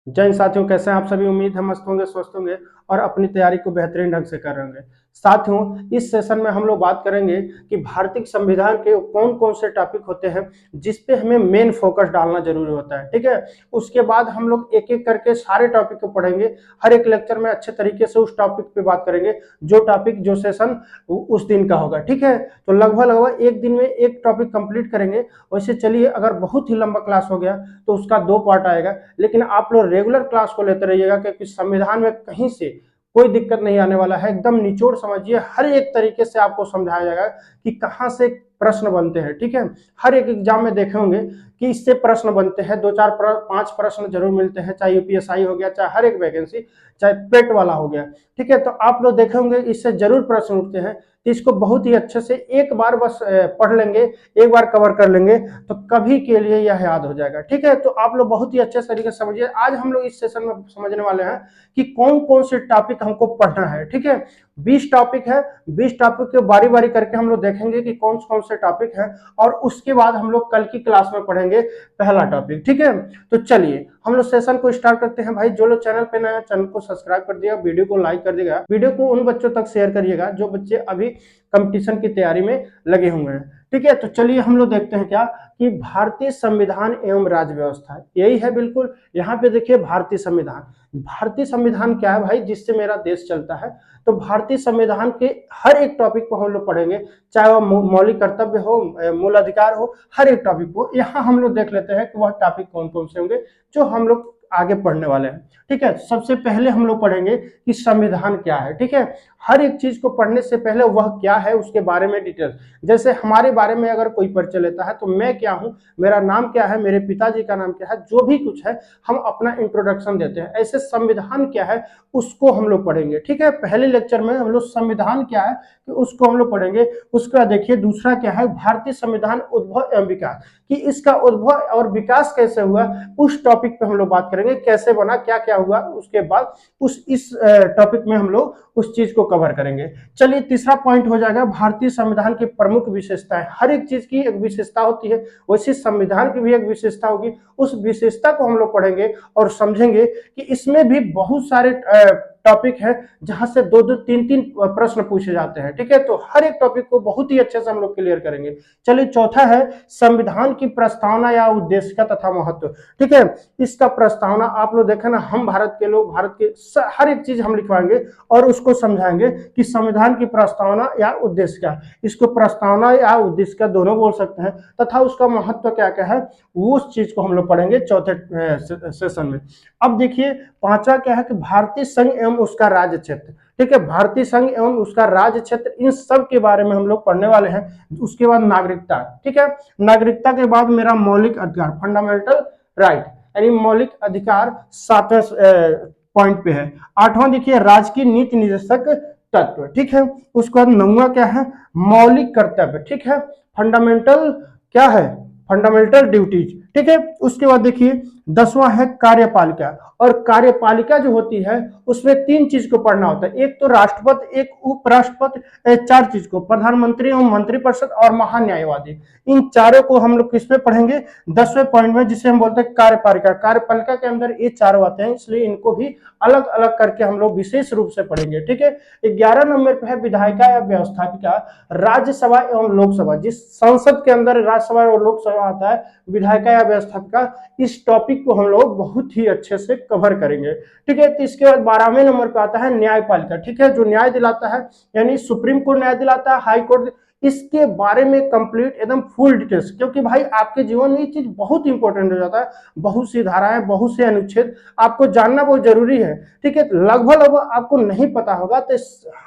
जय हिंद साथियों, कैसे हैं आप सभी। उम्मीद है मस्त होंगे, स्वस्थ होंगे और अपनी तैयारी को बेहतरीन ढंग से कर रहे होंगे। साथियों, इस सेशन में हम लोग बात करेंगे कि भारतीय संविधान के कौन कौन से टॉपिक होते हैं जिस पे हमें मेन फोकस डालना जरूरी होता है। ठीक है, उसके बाद हम लोग एक एक करके सारे टॉपिक को पढ़ेंगे। हर एक लेक्चर में अच्छे तरीके से उस टॉपिक पे बात करेंगे जो टॉपिक जो सेशन उस दिन का होगा। ठीक है, तो लगभग लगभग एक दिन में एक टॉपिक कंप्लीट करेंगे। वैसे चलिए, अगर बहुत ही लंबा क्लास हो गया तो उसका 2 पार्ट आएगा, लेकिन आप लोग रेगुलर क्लास को लेते रहिएगा क्योंकि संविधान में कहीं से कोई दिक्कत नहीं आने वाला है। एकदम निचोड़ समझिए, हर एक तरीके से आपको समझाया जाएगा कि कहाँ से प्रश्न बनते हैं। ठीक है, हर एक एग्जाम में देखे होंगे कि इससे प्रश्न बनते हैं, 2 4 5 प्रश्न जरूर मिलते हैं, चाहे यूपीएसआई हो गया, चाहे हर एक वैकेंसी, चाहे पेट वाला हो गया। ठीक है, तो आप लोग देखे होंगे इससे जरूर प्रश्न उठते हैं। तो इसको बहुत ही अच्छे से एक बार बस पढ़ लेंगे, एक बार कवर कर लेंगे तो कभी के लिए यह याद हो जाएगा। ठीक है, तो आप लोग बहुत ही अच्छे तरीके से समझिए। आज हम लोग इस सेशन में समझने वाले हैं कि कौन कौन से टॉपिक हमको पढ़ना है। ठीक है, 20 टॉपिक है। 20 टॉपिक के बारी बारी करके हम लोग देखेंगे कि कौन कौन से टॉपिक हैं और उसके बाद हम लोग कल की क्लास में पढ़ेंगे पहला टॉपिक। ठीक है, तो चलिए हम लोग सेशन को स्टार्ट करते हैं। भाई, जो लोग चैनल पे नए हैं, चैनल को सब्सक्राइब कर दिया, वीडियो को लाइक कर दिएगा, वीडियो को उन बच्चों तक शेयर करिएगा जो बच्चे अभी कंपटीशन की तैयारी में लगे हुए हैं। ठीक है, तो चलिए हम लोग देखते हैं क्या कि भारतीय संविधान एवं राज्य व्यवस्था यही है। बिल्कुल, यहाँ पे देखिए भारतीय संविधान। भारतीय संविधान क्या है भाई, जिससे मेरा देश चलता है। तो भारतीय संविधान के हर एक टॉपिक को हम लोग पढ़ेंगे, चाहे वह मौलिक कर्तव्य हो, मूल अधिकार हो, हर एक टॉपिक को यहाँ हम लोग देख लेते हैं कि वह टॉपिक कौन कौन से होंगे जो हम लोग आगे पढ़ने वाले हैं। ठीक है, सबसे पहले हम लोग पढ़ेंगे कि संविधान क्या है। ठीक है, हर एक चीज को पढ़ने से पहले वह क्या है उसके बारे में डिटेल, जैसे हमारे बारे में अगर कोई परिचय लेता है तो मैं क्या हूं, मेरा नाम क्या है, मेरे पिताजी का नाम क्या है, जो भी कुछ है हम अपना इंट्रोडक्शन देते हैं। ऐसे संविधान क्या है उसको हम लोग पढ़ेंगे। ठीक है, पहले लेक्चर में हम लोग संविधान क्या है कि उसको हम लोग पढ़ेंगे। उसके बाद देखिए दूसरा क्या है, भारतीय संविधान उद्भव एवं विकास, कि इसका उद्भव और विकास कैसे हुआ उस टॉपिक पे हम लोग बात करेंगे, कैसे बना, क्या क्या हुआ। उसके बाद इस टॉपिक में हम लोग उस चीज को कवर करेंगे। चलिए, तीसरा पॉइंट हो जाएगा भारतीय संविधान की प्रमुख विशेषताएं। हर एक चीज की एक विशेषता होती है, वैसे संविधान की भी एक विशेषता होगी। उस विशेषता को हम लोग पढ़ेंगे और समझेंगे कि इसमें भी बहुत सारे टॉपिक है जहां से 2 2 3 3 प्रश्न पूछे जाते हैं। ठीक है, तो हर एक टॉपिक को बहुत ही अच्छे से हम लोग क्लियर करेंगे। चलिए, चौथा है संविधान की प्रस्तावना या उद्देश्य का तथा महत्व। ठीक है, इसका प्रस्तावना आप लोग देखें ना, हम भारत के लोग, भारत के हर एक चीज हम लिखवाएंगे और उसको समझाएंगे कि संविधान की प्रस्तावना या उद्देश्य क्या। इसको प्रस्तावना या उद्देश्य का दोनों बोल सकते हैं, तथा उसका महत्व क्या क्या है वो उस चीज को हम लोग पढ़ेंगे चौथे सेशन में। अब देखिए पांचवा क्या है कि भारतीय संघ एवं उसका राज्य क्षेत्र। ठीक है, भारतीय संघ एवं उसका राज्य क्षेत्र, इन सब के बारे में हम लोग पढ़ने वाले हैं। उसके बाद नागरिकता। ठीक है, नागरिकता के बाद मेरा मौलिक अधिकार, फंडामेंटल राइट, यानी मौलिक अधिकार 7वें पॉइंट पे है। आठवां देखिए राजकीय नीति निर्देशक तत्व। ठीक है, उसके बाद 9वां क्या है, मौलिक कर्तव्य। ठीक है, फंडामेंटल क्या है, फंडामेंटल ड्यूटीज। ठीक है, उसके बाद देखिए 10वां है कार्यपालिका। और कार्यपालिका जो होती है उसमें 3 चीज को पढ़ना होता है, एक तो राष्ट्रपति, एक उपराष्ट्रपति, 4 चीज को, प्रधानमंत्री एवं मंत्रिपरिषद और महान्यायवादी। इन चारों को हम लोग किस पे पढ़ेंगे, 10वें पॉइंट में, जिसे हम बोलते हैं कार्यपालिका। कार्यपालिका के अंदर ये चारों आते हैं, इसलिए इनको भी अलग अलग करके हम लोग विशेष रूप से पढ़ेंगे। ठीक है, 11 नंबर पे है विधायिका या व्यवस्थापिका, राज्यसभा एवं लोकसभा। जिस संसद के अंदर राज्यसभा और लोकसभा आता है, विधायिका या व्यवस्थापिका, इस टॉपिक को हम लोग बहुत ही अच्छे से कवर करेंगे। ठीक है, तो इसके बाद 12वें नंबर पे आता है न्यायपालिका। ठीक है, जो न्याय दिलाता है, यानी सुप्रीम कोर्ट न्याय दिलाता है, हाई कोर्ट, इसके बारे में कंप्लीट एकदम फुल डिटेल्स, क्योंकि भाई आपके जीवन में ये चीज बहुत इंपॉर्टेंट हो जाता है। बहुत सी धाराएं, बहुत से अनुच्छेद आपको जानना बहुत जरूरी है। ठीक है, लगभग लगभग आपको नहीं पता होगा तो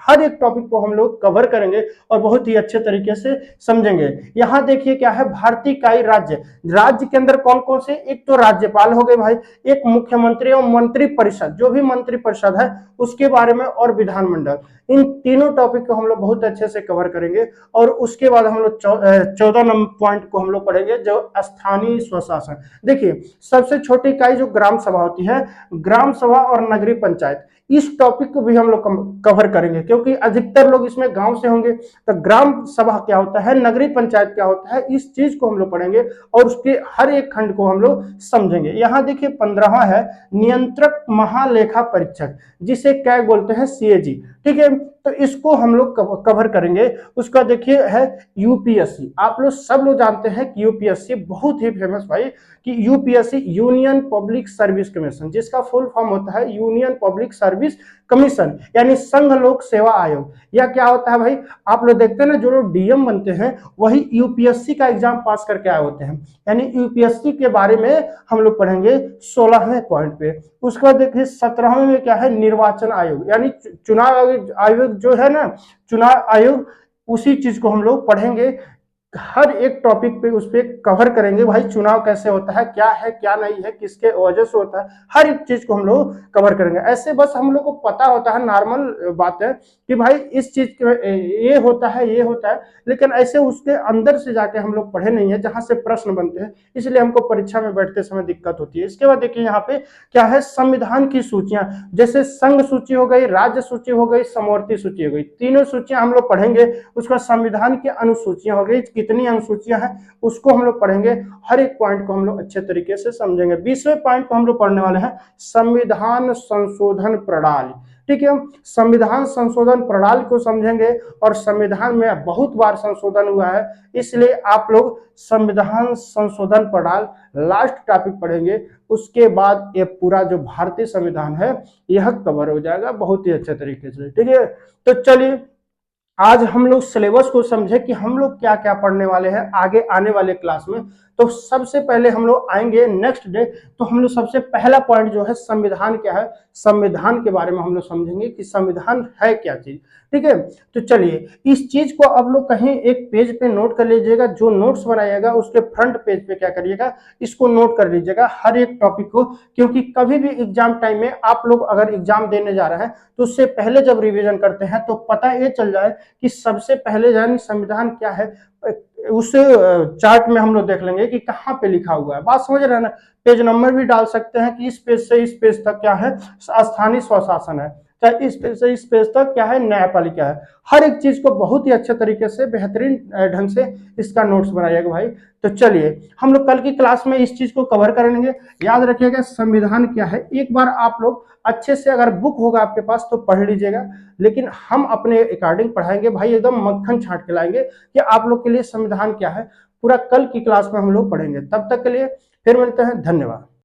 हर एक टॉपिक को हम लोग कवर करेंगे और बहुत ही अच्छे तरीके से समझेंगे। यहाँ देखिए क्या है, भारतीय इकाई राज्य। राज्य के अंदर कौन कौन से, एक तो राज्यपाल हो गए भाई, एक मुख्यमंत्री और मंत्री परिषद, जो भी मंत्री परिषद है उसके बारे में, और विधानमंडल। इन तीनों टॉपिक को हम लोग बहुत अच्छे से कवर करेंगे और और उसके बाद हम लोग 14 नंबर पॉइंट को हम लोग पढ़ेंगे जो स्थानीय स्वशासन। देखिए, सबसे छोटी इकाई जो ग्राम सभा होती है, ग्राम सभा और नगरीय पंचायत, इस टॉपिक को भी हम लोग कवर करेंगे, क्योंकि अधिकतर लोग इसमें गांव से होंगे। तो ग्राम सभा क्या होता है, नगरीय पंचायत क्या होता है, इस चीज को हम लोग पढ़ेंगे और उसके हर एक खंड को हम लोग समझेंगे। यहाँ देखिए 15वां है नियंत्रक महालेखा परीक्षक, जिसे क्या बोलते हैं, सीएजी। ठीक है, तो इसको हम लोग कवर करेंगे। उसका देखिए है यूपीएससी। आप लोग सब लोग जानते हैं कि यूपीएससी बहुत ही फेमस भाई, कि UPSC union public service commission, जिसका फुल फॉर्म होता है यूनियन पब्लिक सर्विस कमीशन, यानी संघ लोक सेवा आयोग। या क्या होता है भाई, आप लोग देखते हैं ना, जो लोग डीएम बनते हैं वही यूपीएससी का एग्जाम पास करके आए होते हैं। यानी यूपीएससी के बारे में हम लोग पढ़ेंगे 16वें पॉइंट पे। उसके बाद देखिए 17वें में क्या है, निर्वाचन आयोग, यानी चुनाव आयोग जो है ना, चुनाव आयोग, उसी चीज को हम लोग पढ़ेंगे। हर एक टॉपिक पे उस पर कवर करेंगे भाई, चुनाव कैसे होता है, क्या है क्या नहीं है, किसके वजह से होता है, हर एक चीज को हम लोग कवर करेंगे। ऐसे बस हम लोग को पता होता है, नॉर्मल बात है कि भाई इस चीज के ये होता है, ये होता है, लेकिन ऐसे उसके अंदर से जाके हम लोग पढ़े नहीं है जहां से प्रश्न बनते हैं, इसलिए हमको परीक्षा में बैठते समय दिक्कत होती है। इसके बाद देखिए यहाँ पे क्या है, संविधान की सूचियां, जैसे संघ सूची हो गई, राज्य सूची हो गई, समवर्ती सूची हो गई, तीनों सूचियां हम लोग पढ़ेंगे। उसका संविधान की अनुसूचियां हो गई, कितनी अनुसूचियां हैं उसको हम लोग पढ़ेंगे। हर एक पॉइंट को हम लोग अच्छे तरीके से समझेंगे। 20वें पॉइंट को हम लोग पढ़ने वाले हैं संविधान संशोधन प्रणाली। ठीक है, संविधान संशोधन प्रणाली को समझेंगे, और संविधान में बहुत बार संशोधन हुआ है, इसलिए आप लोग संविधान संशोधन प्रणाली लास्ट टॉपिक पढ़ेंगे। उसके बाद ये पूरा जो भारतीय संविधान है यह कवर हो जाएगा बहुत ही अच्छे तरीके से। ठीक है, तो चलिए आज हम लोग सिलेबस को समझे कि हम लोग क्या क्या पढ़ने वाले हैं आगे आने वाले क्लास में। तो सबसे पहले हम लोग आएंगे नेक्स्ट डे, तो हम लोग सबसे पहला पॉइंट जो है संविधान क्या है, संविधान के बारे में हम लोग समझेंगे कि संविधान है क्या चीज। ठीक है, तो चलिए इस चीज को आप लोग कहीं एक पेज पे नोट कर लीजिएगा, जो नोट्स बनाइएगा उसके फ्रंट पेज पे क्या करिएगा, इसको नोट कर लीजिएगा हर एक टॉपिक को, क्योंकि कभी भी एग्जाम टाइम में आप लोग अगर एग्जाम देने जा रहे हैं तो उससे पहले जब रिवीजन करते हैं तो पता ये चल जाए कि सबसे पहले यानी संविधान क्या है, उस चार्ट में हम लोग देख लेंगे कि कहाँ पे लिखा हुआ है। बात समझ रहे हैं ना, पेज नंबर भी डाल सकते हैं कि इस पेज से इस पेज तक क्या है, स्थानीय स्वशासन है, चाहे इस पेज से इस पेज तक क्या है, न्यायपालिका है। हर एक चीज को बहुत ही अच्छे तरीके से बेहतरीन ढंग से इसका नोट्स बनाइएगा भाई। तो चलिए हम लोग कल की क्लास में इस चीज को कवर करेंगे। याद रखिएगा संविधान क्या है, एक बार आप लोग अच्छे से अगर बुक होगा आपके पास तो पढ़ लीजिएगा, लेकिन हम अपने अकॉर्डिंग पढ़ाएंगे भाई, एकदम मक्खन छांट के लाएंगे कि आप लोग के लिए संविधान क्या है, पूरा कल की क्लास में हम लोग पढ़ेंगे। तब तक के लिए फिर मिलते हैं, धन्यवाद।